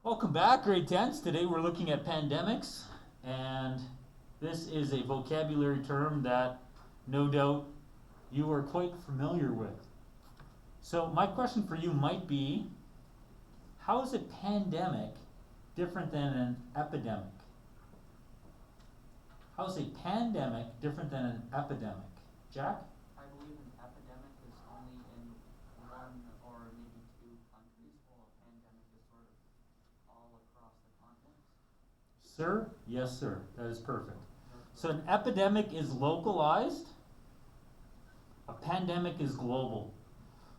Welcome back, grade 10s. Today we're looking at pandemics, and this is a vocabulary term that no doubt you are quite familiar with. So my question for you might be, how is a pandemic different than an epidemic? How is a pandemic different than an epidemic? Jack? I believe an epidemic is only in one or maybe two countries, while a pandemic is sort of all across the continents. Sir? Yes, sir. That is perfect. So an epidemic is localized, a pandemic is global.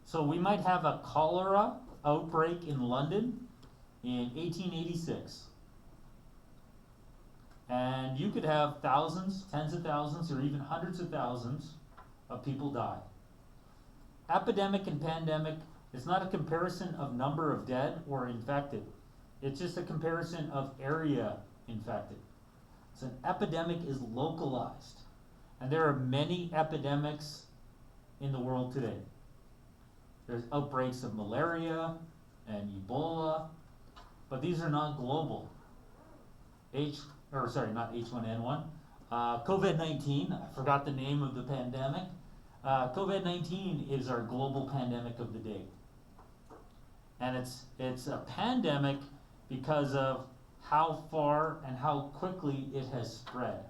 So we might have a cholera outbreak in London in 1886. And you could have thousands, tens of thousands, or even hundreds of thousands of people die. Epidemic and pandemic is not a comparison of number of dead or infected. It's just a comparison of area infected. So an epidemic is localized. And there are many epidemics in the world today. There's outbreaks of malaria and Ebola, but these are not global. Not H1N1. COVID-19, I forgot the name of the pandemic. COVID-19 is our global pandemic of the day. And it's a pandemic because of how far and how quickly it has spread.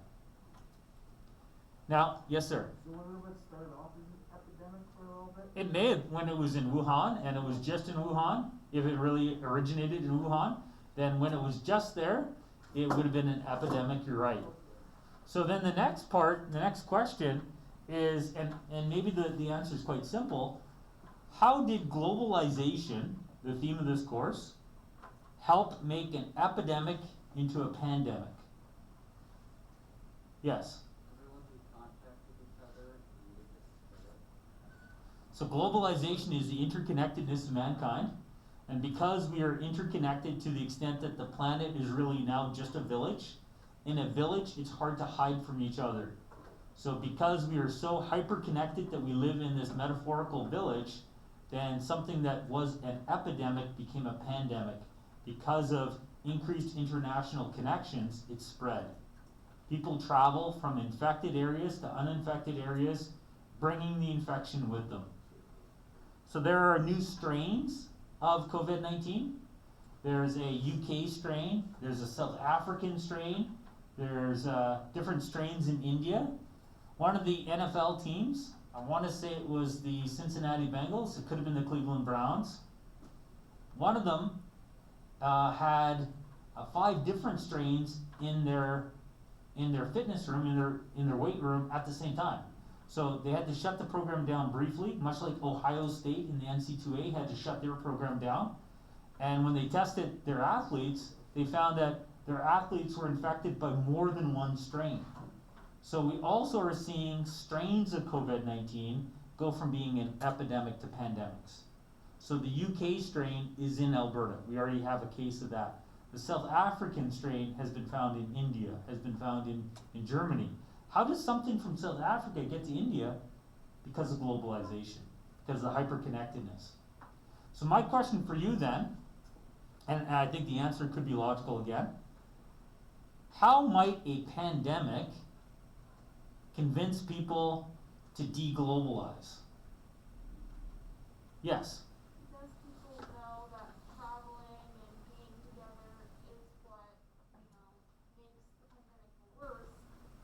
Now, yes, sir. So when it started off as an epidemic for a little bit? It may have when it was in Wuhan, and it was just in Wuhan. If it really originated in Wuhan, then when it was just there, it would have been an epidemic, you're right. So then the next question is, and maybe the answer is quite simple, how did globalization, the theme of this course, help make an epidemic into a pandemic? Yes? Everyone who contacted each other and they just spread it. So globalization is the interconnectedness of mankind. And because we are interconnected to the extent that the planet is really now just a village, in a village it's hard to hide from each other. So because we are so hyper-connected that we live in this metaphorical village, then something that was an epidemic became a pandemic. Because of increased international connections, it spread. People travel from infected areas to uninfected areas, bringing the infection with them. So there are new strains of COVID-19. There's a UK strain, there's a South African strain, there's different strains in India. One of the NFL teams, I want to say it was the Cincinnati Bengals, it could have been the Cleveland Browns. One of them had 5 different strains in their fitness room, in their weight room at the same time. So they had to shut the program down briefly, much like Ohio State in the NC2A had to shut their program down. And when they tested their athletes, they found that their athletes were infected by more than one strain. So we also are seeing strains of COVID-19 go from being an epidemic to pandemics. So the UK strain is in Alberta. We already have a case of that. The South African strain has been found in India, has been found in Germany. How does something from South Africa get to India? Because of globalization, because of the hyperconnectedness. So my question for you then, and I think the answer could be logical again, how might a pandemic convince people to deglobalize? Yes? Because people know that traveling and being together is what, makes the pandemic worse.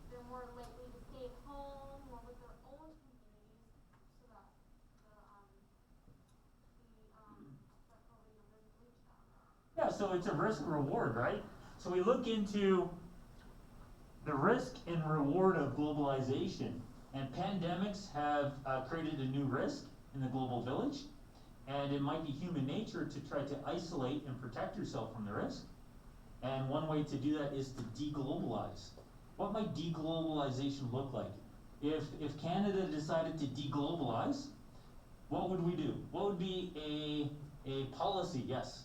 They're more likely to stay at home or with their own communities so that that COVID doesn't reach them. Yeah, so it's a risk reward, right? So we look into the risk and reward of globalization, and pandemics have created a new risk in the global village, and it might be human nature to try to isolate and protect yourself from the risk. And one way to do that is to deglobalize. What might deglobalization look like? If Canada decided to deglobalize, what would we do? What would be a policy? Yes?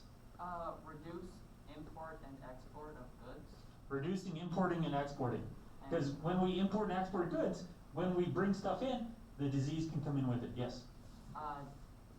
Reduce import and export of goods. Reducing importing and exporting. Because when we import and export goods, when we bring stuff in, the disease can come in with it. Yes?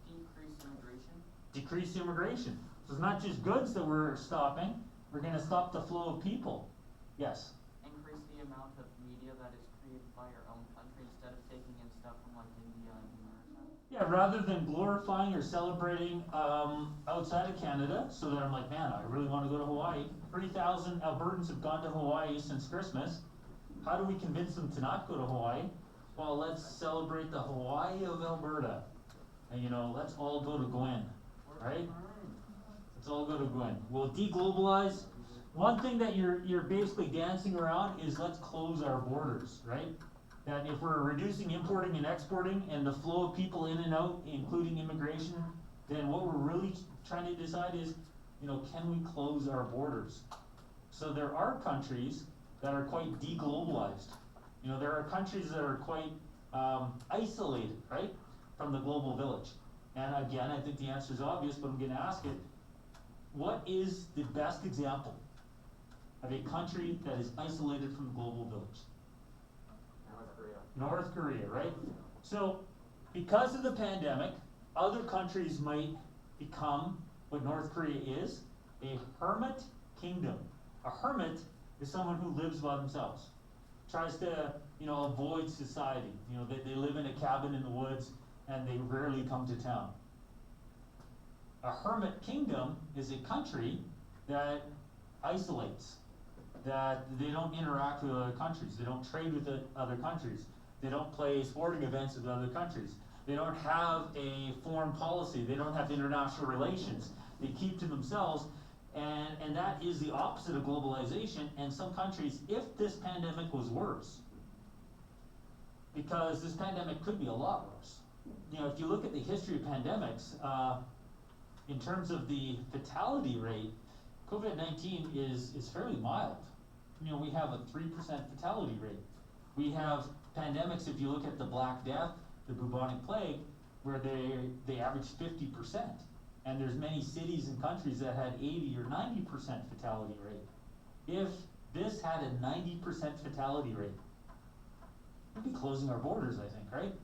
Decrease immigration. Decrease immigration. So it's not just goods that we're stopping, we're gonna stop the flow of people. Yes? Increase the amount of media that is created by our own country instead of taking in stuff from like India and America. Yeah, rather than glorifying or celebrating outside of Canada, so that I'm like, man, I really want to go to Hawaii. 3,000 Albertans have gone to Hawaii since Christmas. How do we convince them to not go to Hawaii? Well, let's celebrate the Hawaii of Alberta. And let's all go to Gwen, right? Let's all go to Gwen. We'll deglobalize. One thing that you're basically dancing around is let's close our borders, right? That if we're reducing importing and exporting and the flow of people in and out, including immigration, then what we're really trying to decide is, can we close our borders? So there are countries that are quite deglobalized. There are countries that are quite isolated, right, from the global village. And again, I think the answer is obvious, but I'm going to ask it. What is the best example of a country that is isolated from the global village? North Korea, right? So, because of the pandemic, other countries might become what North Korea is, a hermit kingdom. A hermit is someone who lives by themselves, tries to, avoid society. They live in a cabin in the woods and they rarely come to town. A hermit kingdom is a country that isolates, that they don't interact with other countries, they don't trade with other countries, they don't play sporting events with other countries, they don't have a foreign policy, they don't have international relations, they keep to themselves, and that is the opposite of globalization. And some countries, if this pandemic was worse, because this pandemic could be a lot worse. If you look at the history of pandemics, in terms of the fatality rate, COVID-19 is fairly mild. We have a 3% fatality rate. We have pandemics, if you look at the Black Death, the bubonic plague, where they average 50%. And there's many cities and countries that had 80 or 90% fatality rate. If this had a 90% fatality rate, we'd be closing our borders, I think, right?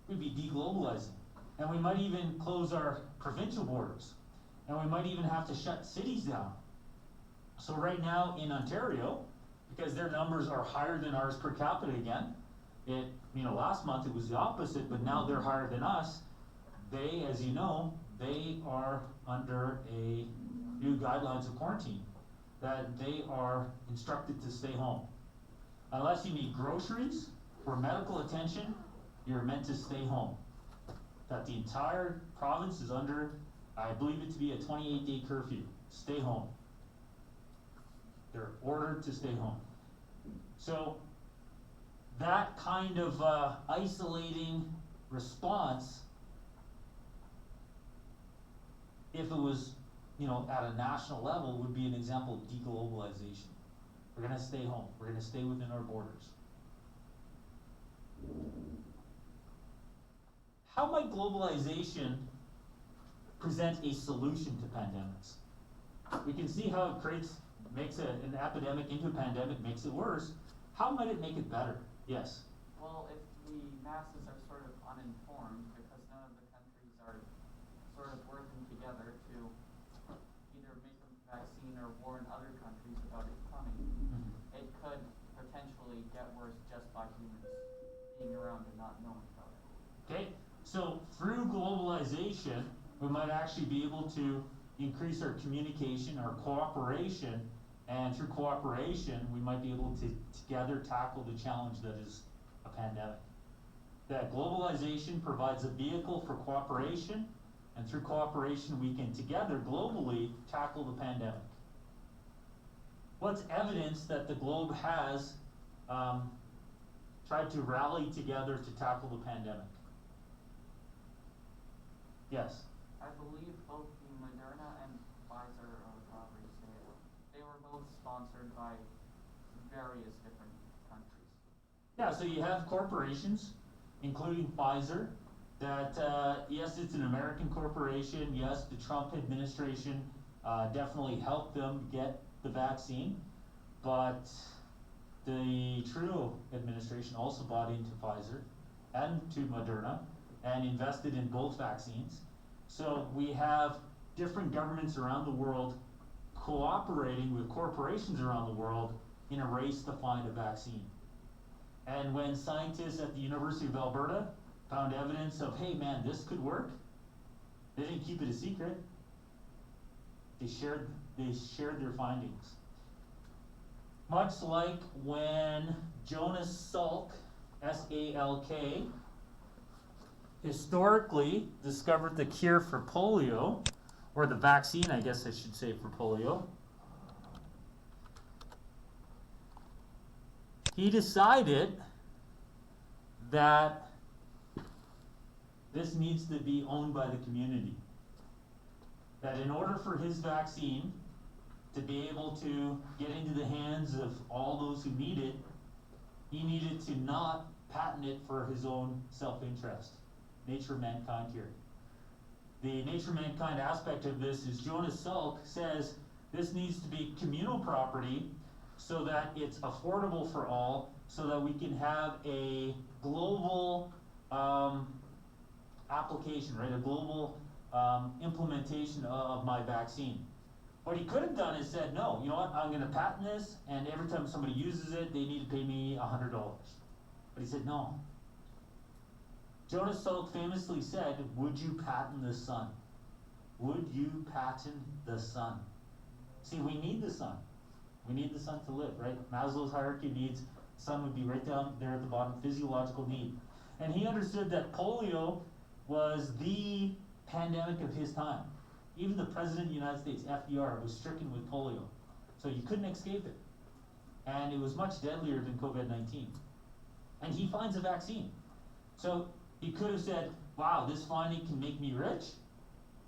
We'd be deglobalizing. And we might even close our provincial borders. And we might even have to shut cities down. So right now in Ontario, because their numbers are higher than ours per capita again, last month it was the opposite, but now they're higher than us. They, as you know, they are under a new guidelines of quarantine, that they are instructed to stay home. Unless you need groceries or medical attention, you're meant to stay home. That the entire province is under, I believe it to be a 28-day curfew. Stay home. They're ordered to stay home. So that kind of isolating response, if it was, at a national level, would be an example of deglobalization. We're going to stay home. We're going to stay within our borders. How might globalization present a solution to pandemics? We can see how it makes an epidemic into a pandemic, makes it worse. How might it make it better? Yes? Well, if the masses are sort of uninformed, because none of the countries are sort of working together to either make a vaccine or warn other countries about it coming, it could potentially get worse just by humans being around and not knowing about it. Okay, so through globalization, we might actually be able to increase our communication, our cooperation, and through cooperation, we might be able to together tackle the challenge that is a pandemic. That globalization provides a vehicle for cooperation, and through cooperation, we can together globally tackle the pandemic. What's evidence that the globe has tried to rally together to tackle the pandemic? Yes? I believe both the Moderna and Pfizer, or however you say it, they were both sponsored by various different countries. Yeah, so you have corporations, including Pfizer, that, yes, it's an American corporation. Yes, the Trump administration definitely helped them get the vaccine, but the Trudeau administration also bought into Pfizer and to Moderna and invested in both vaccines. So we have different governments around the world cooperating with corporations around the world in a race to find a vaccine. And when scientists at the University of Alberta found evidence of, hey man, this could work, they didn't keep it a secret. They shared their findings. Much like when Jonas Salk, S-A-L-K, historically discovered the cure for polio, or the vaccine, I guess I should say, for polio. He decided that this needs to be owned by the community. That in order for his vaccine to be able to get into the hands of all those who need it, he needed to not patent it for his own self-interest. Nature of mankind here. The nature of mankind aspect of this is Jonas Salk says this needs to be communal property so that it's affordable for all, so that we can have a global application, right? A global implementation of my vaccine. What he could have done is said, no, you know what, I'm going to patent this, and every time somebody uses it, they need to pay me $100. But he said, no. Jonas Salk famously said, would you patent the sun? Would you patent the sun? See, we need the sun. We need the sun to live, right? Maslow's hierarchy of needs, sun would be right down there at the bottom, physiological need. And he understood that polio was the pandemic of his time. Even the President of the United States, FDR, was stricken with polio. So you couldn't escape it. And it was much deadlier than COVID-19. And he finds a vaccine. So he could have said, wow, this finding can make me rich,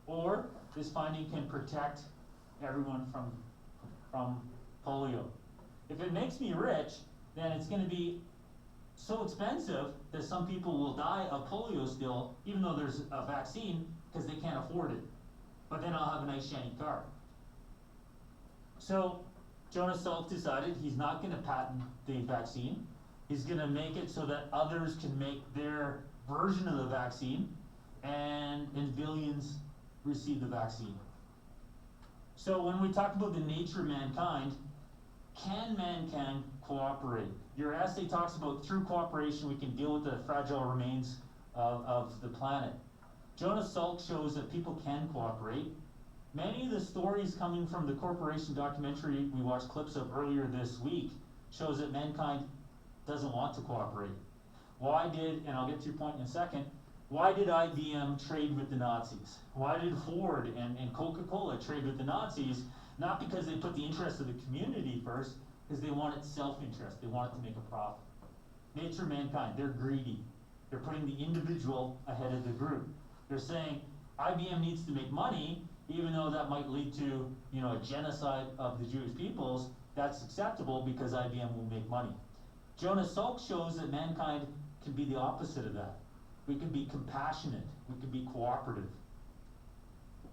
or this finding can protect everyone from polio. If it makes me rich, then it's going to be so expensive that some people will die of polio still, even though there's a vaccine, because they can't afford it. But then I'll have a nice shiny car. So Jonas Salk decided he's not going to patent the vaccine. He's going to make it so that others can make their version of the vaccine, and billions receive the vaccine. So when we talk about the nature of mankind, can mankind cooperate? Your essay talks about through cooperation we can deal with the fragile remains of the planet. Jonas Salk shows that people can cooperate. Many of the stories coming from the corporation documentary we watched clips of earlier this week shows that mankind doesn't want to cooperate. Why did, and I'll get to your point in a second, why did IBM trade with the Nazis? Why did Ford and Coca-Cola trade with the Nazis? Not because they put the interest of the community first, because they wanted self-interest. They wanted to make a profit. Nature of mankind, they're greedy. They're putting the individual ahead of the group. They're saying IBM needs to make money, even though that might lead to, a genocide of the Jewish peoples. That's acceptable because IBM will make money. Jonas Salk shows that mankind can be the opposite of that. We can be compassionate. We can be cooperative.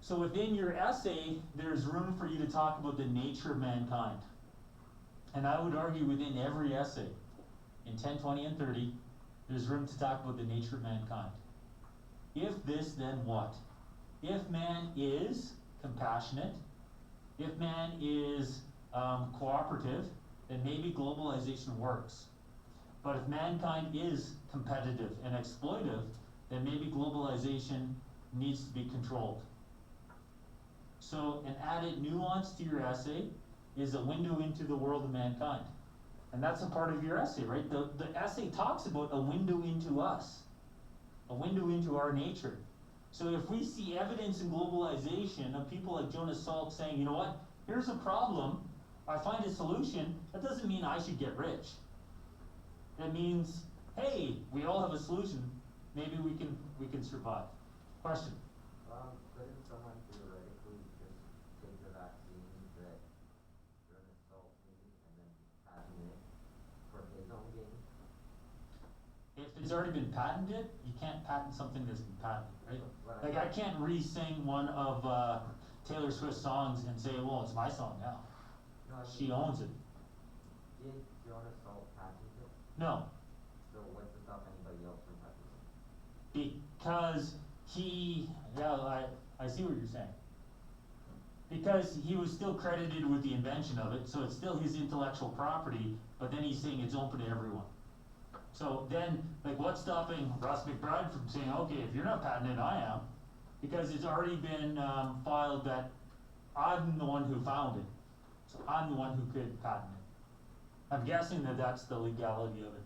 So within your essay, there's room for you to talk about the nature of mankind. And I would argue within every essay, in 10, 20, and 30, there's room to talk about the nature of mankind. If this, then what? If man is compassionate, if man is cooperative, then maybe globalization works. But if mankind is competitive and exploitive, then maybe globalization needs to be controlled. So an added nuance to your essay is a window into the world of mankind. And that's a part of your essay, right? The essay talks about a window into us, a window into our nature. So if we see evidence in globalization of people like Jonas Salk saying, you know what, here's a problem, I find a solution, that doesn't mean I should get rich. That means, hey, we all have a solution, maybe we can survive. Question? Couldn't someone theoretically just take the vaccine that Jonas Salk made and then patent it for his own gain? If it's already been patented, you can't patent something that's been patented, right? Like I can't re-sing one of Taylor Swift's songs and say, well, it's my song now. No, I mean, She owns it. did Jonas Salk patent it? No, So what's to stop anybody else from patenting it? because I see what you're saying. Because he was still credited with the invention of it, so it's still his intellectual property, but then he's saying it's open to everyone. So then, like, what's stopping Ross McBride from saying, okay, if you're not patenting it, I am? Because it's already been filed that I'm the one who found it. So I'm the one who could patent it. I'm guessing that that's the legality of it.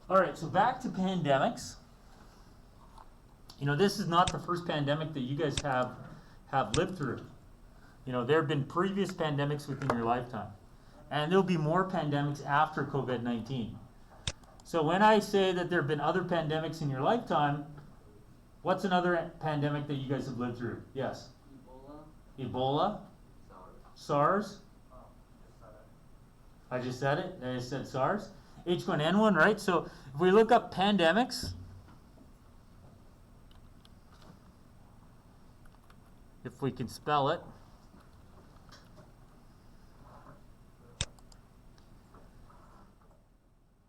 All right, so back to pandemics. You know, this is not the first pandemic that you guys have lived through. You know, there have been previous pandemics within your lifetime. And there'll be more pandemics after COVID-19. So when I say that there have been other pandemics in your lifetime, what's another pandemic that you guys have lived through? Yes? Ebola. Ebola? SARS? Oh, I just said it. I just said SARS. H1N1, right? So if we look up pandemics, if we can spell it,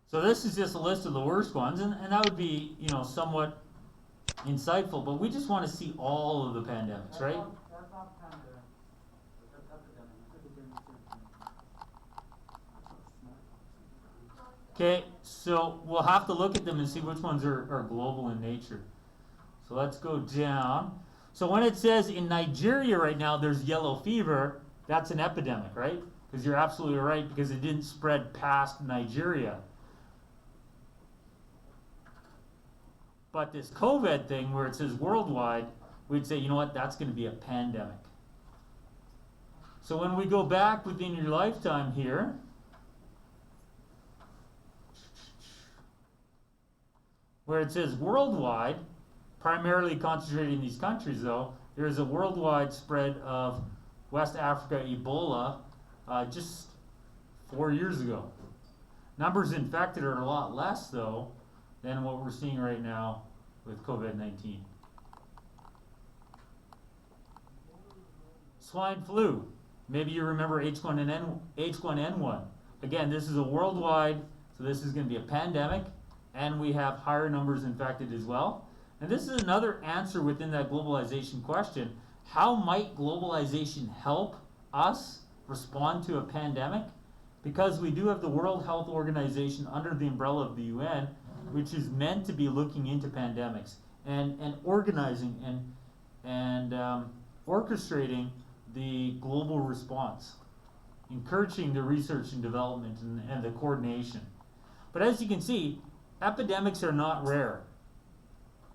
so this is just a list of the worst ones, and that would be, you know, somewhat insightful, but we just want to see all of the pandemics, right? That's not pandemic. That's epidemic. Okay, so we'll have to look at them and see which ones are global in nature. So let's go down. So when it says in Nigeria right now there's yellow fever, that's an epidemic, right? Because you're absolutely right, because it didn't spread past Nigeria. But this COVID thing where it says worldwide, we'd say, you know what, that's going to be a pandemic. So when we go back within your lifetime here, where it says worldwide, primarily concentrated in these countries though, there is a worldwide spread of West Africa Ebola just 4 years ago. Numbers infected are a lot less though than what we're seeing right now with COVID-19. Swine flu. Maybe you remember H1N1. Again, this is a worldwide, so this is going to be a pandemic, and we have higher numbers infected as well. And this is another answer within that globalization question. How might globalization help us respond to a pandemic? Because we do have the World Health Organization under the umbrella of the UN, which is meant to be looking into pandemics and organizing and orchestrating the global response, encouraging the research and development and the coordination. But as you can see, epidemics are not rare.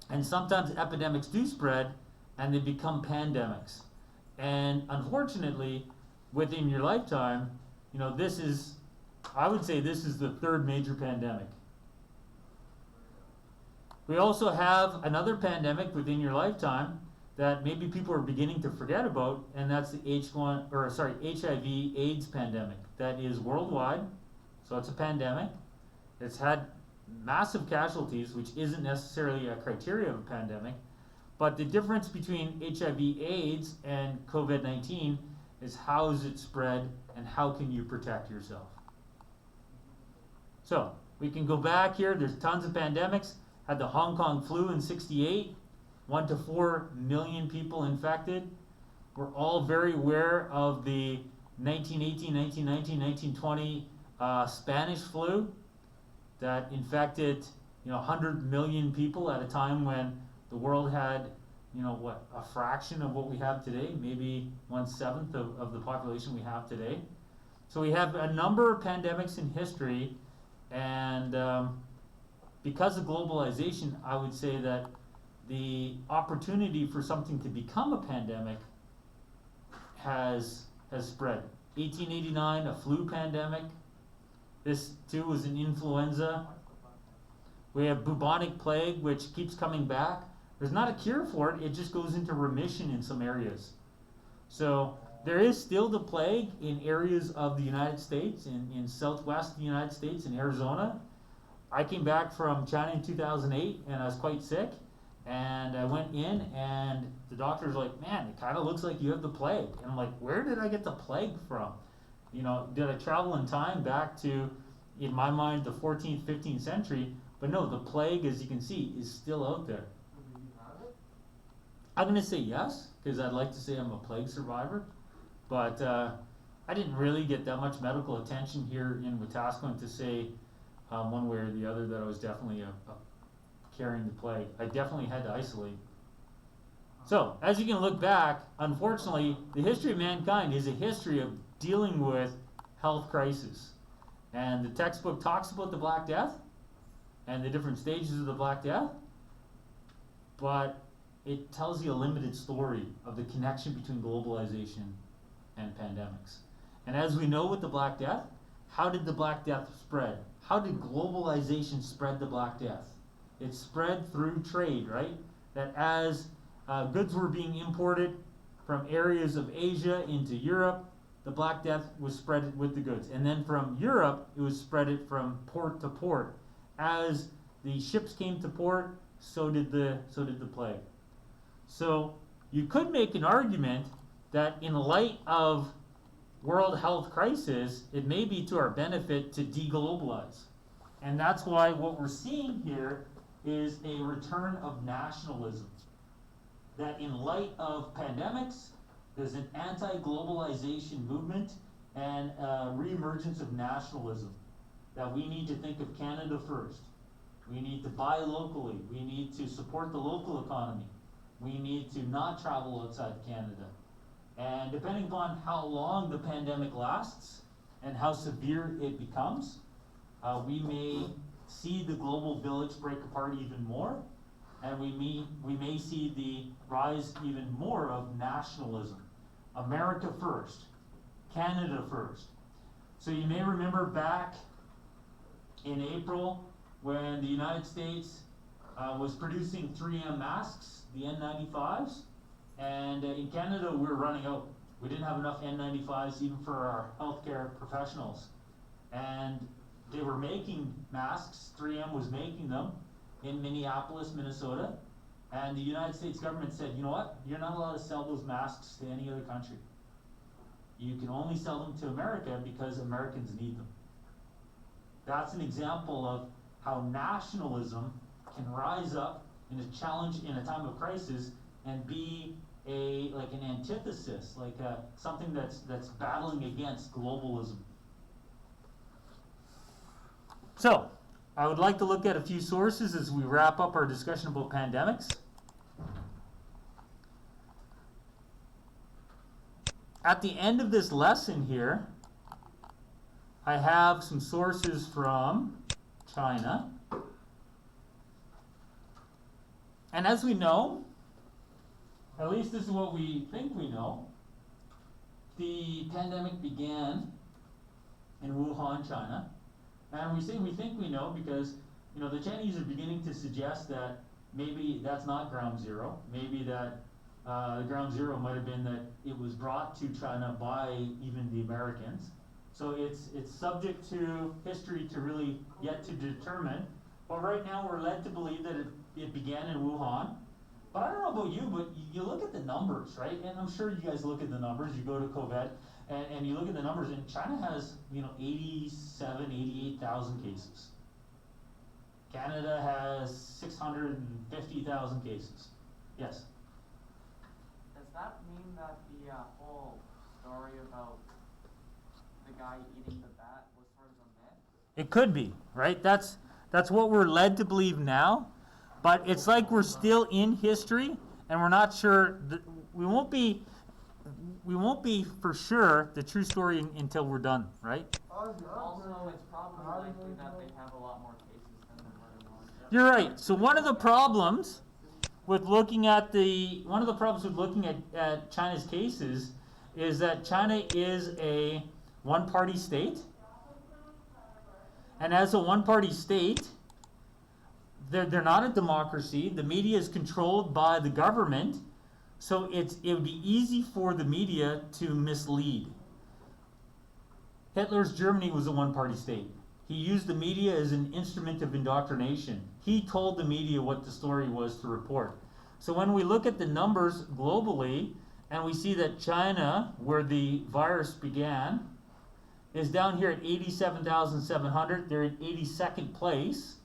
And sometimes epidemics do spread and they become pandemics. And unfortunately, within your lifetime, you know, this is, I would say this is the third major pandemic. We also have another pandemic within your lifetime that maybe people are beginning to forget about, and that's the HIV/AIDS pandemic. That is worldwide, so it's a pandemic. It's had massive casualties, which isn't necessarily a criteria of a pandemic, but the difference between HIV/AIDS and COVID-19 is how is it spread and how can you protect yourself. So we can go back here. There's tons of pandemics. Had the Hong Kong flu in '68, 1 to 4 million people infected. We're all very aware of the 1918, 1919, 1920 Spanish flu that infected, 100 million people at a time when the world had, a fraction of what we have today, maybe 1/7 of the population we have today. So we have a number of pandemics in history, and because of globalization, I would say that the opportunity for something to become a pandemic has spread. 1889, a flu pandemic. This too was an influenza. We have bubonic plague, which keeps coming back. There's not a cure for it, it just goes into remission in some areas. So there is still the plague in areas of the United States, in southwest United States, in Arizona. I came back from China in 2008 and I was quite sick. And I went in and the doctor's like, man, it kind of looks like you have the plague. And I'm like, where did I get the plague from? Did I travel in time back to, in my mind, the 14th, 15th century? But no, the plague, as you can see, is still out there. So do you have it? I'm going to say yes, because I'd like to say I'm a plague survivor, but I didn't really get that much medical attention here in Wetaskiwin to say one way or the other that I was definitely carrying the plague. I definitely had to isolate. So, as you can look back, unfortunately, the history of mankind is a history of dealing with health crisis. And the textbook talks about the Black Death and the different stages of the Black Death, but it tells you a limited story of the connection between globalization and pandemics. And as we know with the Black Death, how did the Black Death spread? How did globalization spread the Black Death? It spread through trade, right? That as goods were being imported from areas of Asia into Europe, the Black Death was spread with the goods. And then from Europe, it was spread from port to port. As the ships came to port, so did the plague. So you could make an argument that in light of world health crisis, it may be to our benefit to deglobalize. And that's why what we're seeing here is a return of nationalism. That in light of pandemics, there's an anti-globalization movement and a re-emergence of nationalism. That we need to think of Canada first. We need to buy locally. We need to support the local economy. We need to not travel outside Canada. And depending upon how long the pandemic lasts and how severe it becomes, we may see the global village break apart even more, and we may see the rise even more of nationalism. America first, Canada first. So you may remember back in April when the United States was producing 3M masks, the N95s, and in Canada we were running out. We didn't have enough N95s even for our healthcare professionals. And they were making masks, 3M was making them in Minneapolis, Minnesota, and the United States government said, you know what, you're not allowed to sell those masks to any other country. You can only sell them to America because Americans need them. That's an example of how nationalism can rise up in a challenge in a time of crisis and be like an antithesis, like something that's battling against globalism. So, I would like to look at a few sources as we wrap up our discussion about pandemics. At the end of this lesson here, I have some sources from China. And as we know, at least this is what we think we know, the pandemic began in Wuhan, China. And we say we think we know because, the Chinese are beginning to suggest that maybe that's not ground zero. Maybe that ground zero might have been that it was brought to China by even the Americans. So it's subject to history to really yet to determine. But right now we're led to believe that it began in Wuhan. But I don't know about you, but you look at the numbers, right? And I'm sure you guys look at the numbers. You go to COVID and you look at the numbers, and China has 88,000 cases. Canada has 650,000 cases. Yes. Does that mean that the whole story about the guy eating the bat was sort of a myth? It could be, right? That's what we're led to believe now. But it's like we're still in history, and we're not sure. We won't be for sure the true story until we're done, right? Also, it's probably likely that they have a lot more cases than there were in Wuhan. You're right. So one of the problems with looking at China's cases is that China is a one-party state, and as a one-party state, they're not a democracy. The media is controlled by the government, so it would be easy for the media to mislead. Hitler's Germany was a one-party state. He used the media as an instrument of indoctrination. He told the media what the story was to report. So when we look at the numbers globally, and we see that China, where the virus began, is down here at 87,700. They're in 82nd place.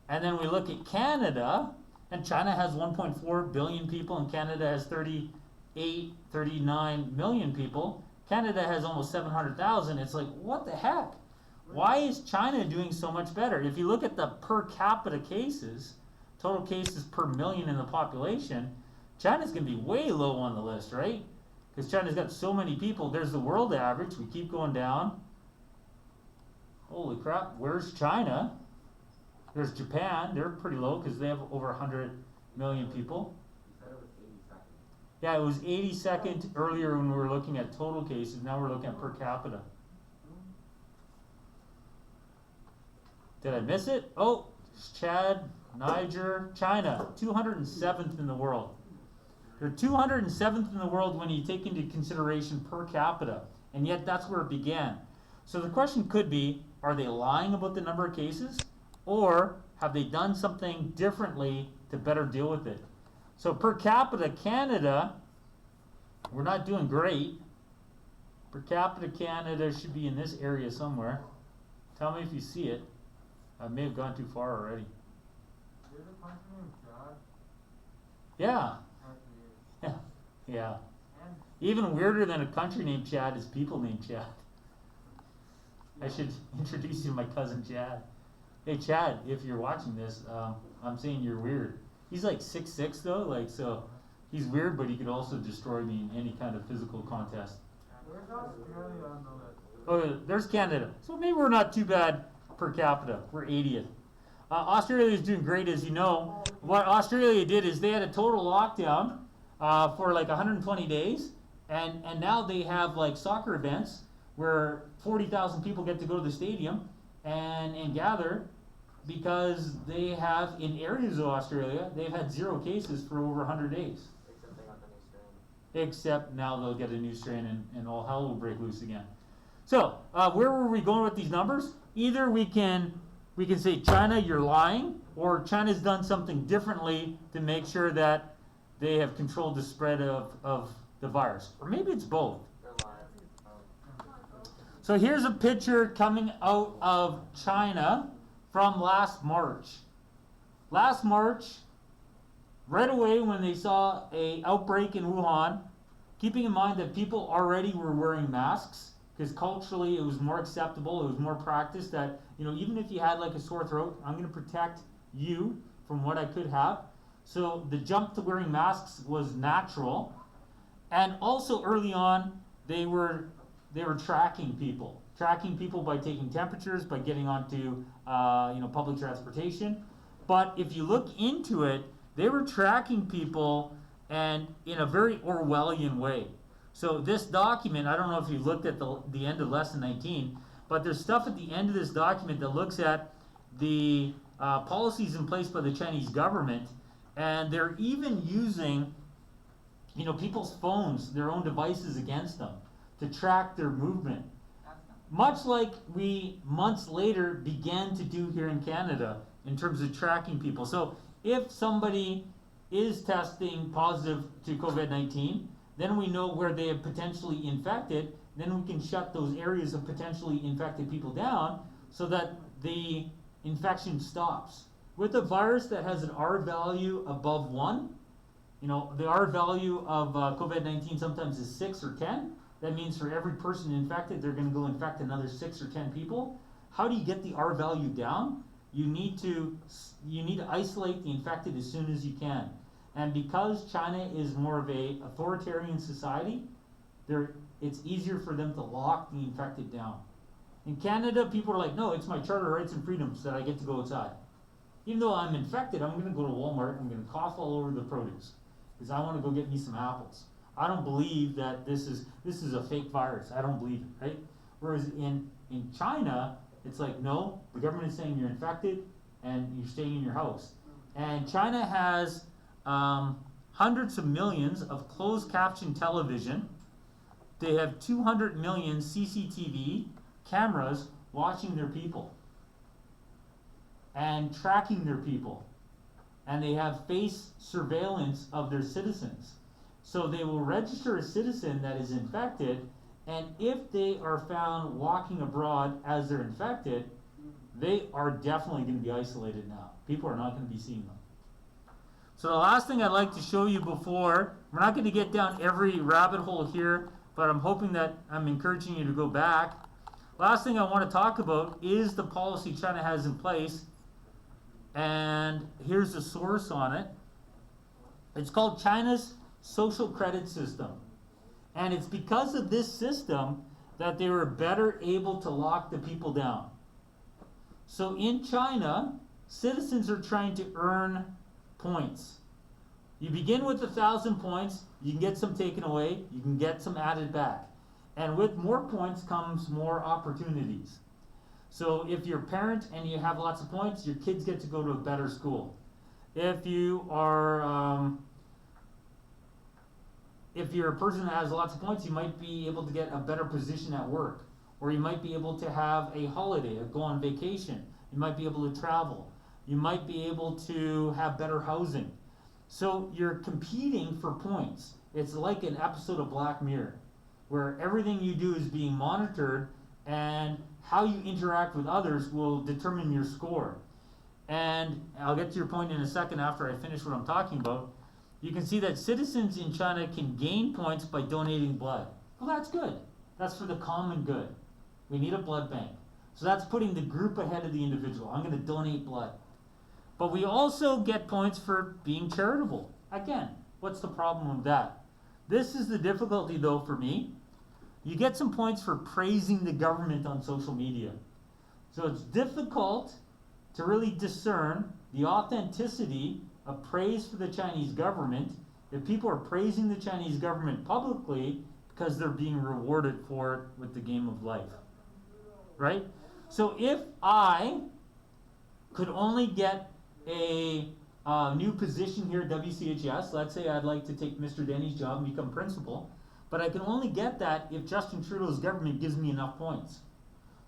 And then we look at Canada, And China has 1.4 billion people, and Canada has 38, 39 million people. Canada has almost 700,000. It's like, what the heck? Why is China doing so much better? If you look at the per capita cases, total cases per million in the population, China's going to be way low on the list, right? Because China's got so many people. There's the world average. We keep going down. Holy crap, where's China? There's Japan. They're pretty low because they have over 100 million people. You said it was 82nd. Yeah, it was 82nd earlier when we were looking at total cases. Now we're looking at per capita. Did I miss it? Oh, Chad, Niger, China, 207th in the world. They're 207th in the world when you take into consideration per capita, and yet that's where it began. So the question could be, are they lying about the number of cases, or have they done something differently to better deal with it? So per capita, Canada, we're not doing great. Per capita, Canada should be in this area somewhere. Tell me if you see it. I may have gone too far already. There's a country named Chad. Yeah, That's weird. yeah. And Even weirder than a country named Chad is people named Chad. I should introduce you to my cousin Chad. Hey Chad, if you're watching this, I'm saying you're weird. He's like 6'6" though, like so. He's weird, but he could also destroy me in any kind of physical contest. where's Australia on the list? Oh, there's Canada. So maybe we're not too bad per capita. We're 80th. Australia is doing great, as you know. What Australia did is they had a total lockdown for like 120 days, and now they have like soccer events where 40,000 people get to go to the stadium and gather, because they have, in areas of Australia, they've had 0 cases for over 100 days. Except they got the new strain. Except now they'll get a new strain and all hell will break loose again. So where were we going with these numbers? Either we can say, China, you're lying, or China's done something differently to make sure that they have controlled the spread of the virus. Or maybe it's both. They're lying. So here's a picture coming out of China from last March. Last March, right away when they saw an outbreak in Wuhan, keeping in mind that people already were wearing masks, because culturally it was more acceptable, it was more practiced that, you know, even if you had like a sore throat, I'm going to protect you from what I could have. So the jump to wearing masks was natural. And also early on, they were tracking people by taking temperatures, by getting onto public transportation. But if you look into it, they were tracking people, and in a very Orwellian way. So this document, I don't know if you looked at the end of lesson 19, but there's stuff at the end of this document that looks at the policies in place by the Chinese government, and they're even using people's phones, their own devices against them to track their movement. That's not. Much like we months later began to do here in Canada in terms of tracking people. So if somebody is testing positive to COVID-19, then we know where they have potentially infected, then we can shut those areas of potentially infected people down so that the infection stops. With a virus that has an R value above 1, the R value of COVID-19 sometimes is 6 or 10. That means for every person infected, they're going to go infect another 6 or 10 people. How do you get the R value down? You need to isolate the infected as soon as you can. And because China is more of a authoritarian society, it's easier for them to lock the infected down. In Canada, people are like, no, it's my charter rights and freedoms that I get to go outside. Even though I'm infected, I'm going to go to Walmart, I'm going to cough all over the produce because I want to go get me some apples. I don't believe that this is a fake virus. I don't believe it, right? Whereas in China, it's like, no, the government is saying you're infected and you're staying in your house. And China has hundreds of millions of closed caption television. They have 200 million CCTV cameras watching their people and tracking their people. And they have face surveillance of their citizens. So they will register a citizen that is infected, and if they are found walking abroad as they're infected, they are definitely going to be isolated now. People are not going to be seeing them. So the last thing I'd like to show you before, we're not going to get down every rabbit hole here, but I'm hoping that I'm encouraging you to go back. Last thing I want to talk about is the policy China has in place. And here's the source on it. It's called China's social credit system. And it's because of this system that they were better able to lock the people down. So in China, citizens are trying to earn points. You begin with 1,000 points, you can get some taken away, you can get some added back. And with more points comes more opportunities. So if you're a parent and you have lots of points, your kids get to go to a better school. If you're a person that has lots of points, you might be able to get a better position at work. Or you might be able to have a holiday, or go on vacation. You might be able to travel. You might be able to have better housing. So you're competing for points. It's like an episode of Black Mirror, where everything you do is being monitored, and how you interact with others will determine your score. And I'll get to your point in a second after I finish what I'm talking about. You can see that citizens in China can gain points by donating blood. Well, that's good. That's for the common good. We need a blood bank. So that's putting the group ahead of the individual. I'm going to donate blood. But we also get points for being charitable. Again, what's the problem with that? This is the difficulty, though, for me. You get some points for praising the government on social media. So it's difficult to really discern the authenticity of praise for the Chinese government if people are praising the Chinese government publicly because they're being rewarded for it with the game of life. Right? So if I could only get a new position here at WCHS, let's say I'd like to take Mr. Denny's job and become principal, but I can only get that if Justin Trudeau's government gives me enough points.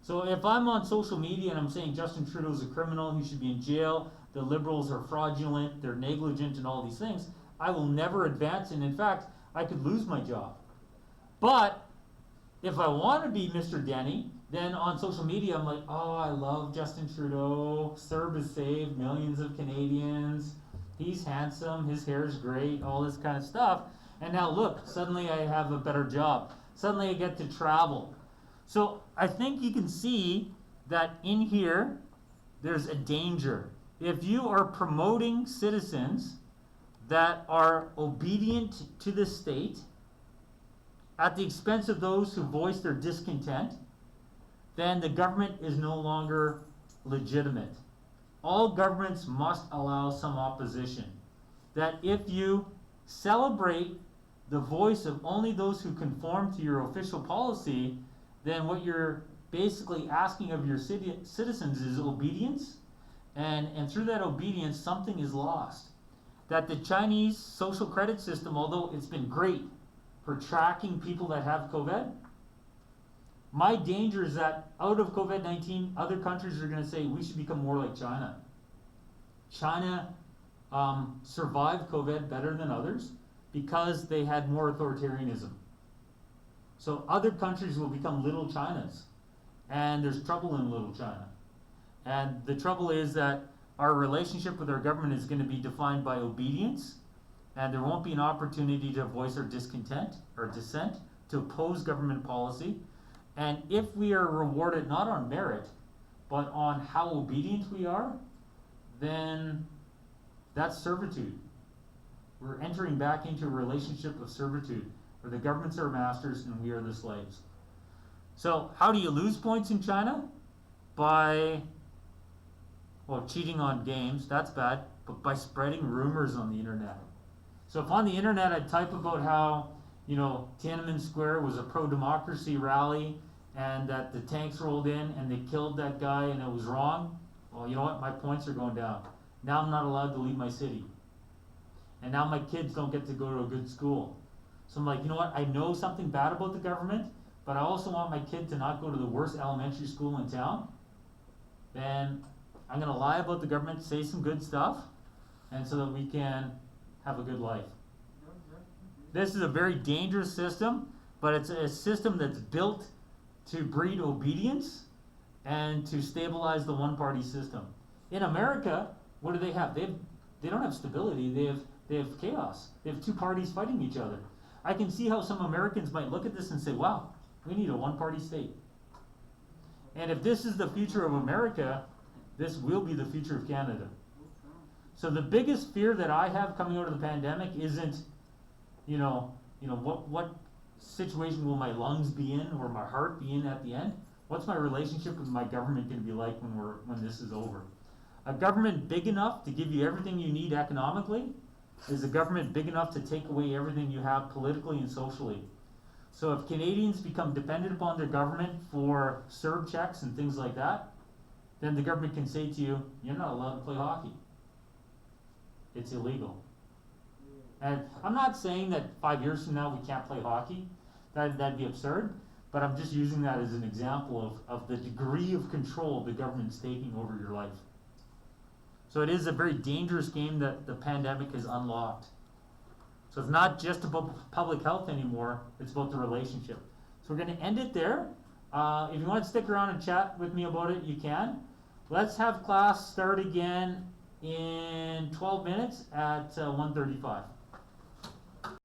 So if I'm on social media and I'm saying Justin Trudeau's a criminal, he should be in jail, the Liberals are fraudulent, they're negligent and all these things, I will never advance, and in fact, I could lose my job. But if I want to be Mr. Denny, then on social media I'm like, oh, I love Justin Trudeau, CERB has saved millions of Canadians, he's handsome, his hair's great, all this kind of stuff. And now look, suddenly I have a better job. Suddenly I get to travel. So I think you can see that in here, there's a danger. If you are promoting citizens that are obedient to the state at the expense of those who voice their discontent, then the government is no longer legitimate. All governments must allow some opposition. That if you celebrate the voice of only those who conform to your official policy, then what you're basically asking of your citizens is obedience, and through that obedience, something is lost. That the Chinese social credit system, although it's been great for tracking people that have COVID, my danger is that out of COVID-19, other countries are going to say we should become more like China. China survived COVID better than others because they had more authoritarianism. So other countries will become little Chinas, and there's trouble in little China. And the trouble is that our relationship with our government is going to be defined by obedience, and there won't be an opportunity to voice our discontent or dissent, to oppose government policy. And if we are rewarded not on merit, but on how obedient we are, then that's servitude. We're entering back into a relationship of servitude, where the governments are masters and we are the slaves. So how do you lose points in China? By, well, cheating on games, that's bad, but by spreading rumors on the internet. So if on the internet I type about how, Tiananmen Square was a pro-democracy rally and that the tanks rolled in and they killed that guy and it was wrong, well, you know what? My points are going down. Now I'm not allowed to leave my city. And now my kids don't get to go to a good school. So I'm like, you know what? I know something bad about the government, but I also want my kid to not go to the worst elementary school in town. Then I'm going to lie about the government, say some good stuff, and so that we can have a good life. This is a very dangerous system, but it's a system that's built to breed obedience and to stabilize the one-party system. In America, what do they have? They have they don't have stability, they have chaos. They have two parties fighting each other. I can see how some Americans might look at this and say, wow, we need a one-party state. And if this is the future of America, this will be the future of Canada. So the biggest fear that I have coming out of the pandemic isn't, what situation will my lungs be in or my heart be in at the end? What's my relationship with my government going to be like when this is over? A government big enough to give you everything you need economically is a government big enough to take away everything you have politically and socially. So if Canadians become dependent upon their government for CERB checks and things like that, then the government can say to you, you're not allowed to play hockey. It's illegal. And I'm not saying that 5 years from now we can't play hockey. That'd be absurd. But I'm just using that as an example of the degree of control the government's taking over your life. So it is a very dangerous game that the pandemic has unlocked. So it's not just about public health anymore, it's about the relationship. So we're going to end it there. If you want to stick around and chat with me about it, you can. Let's have class start again in 12 minutes at 1:35.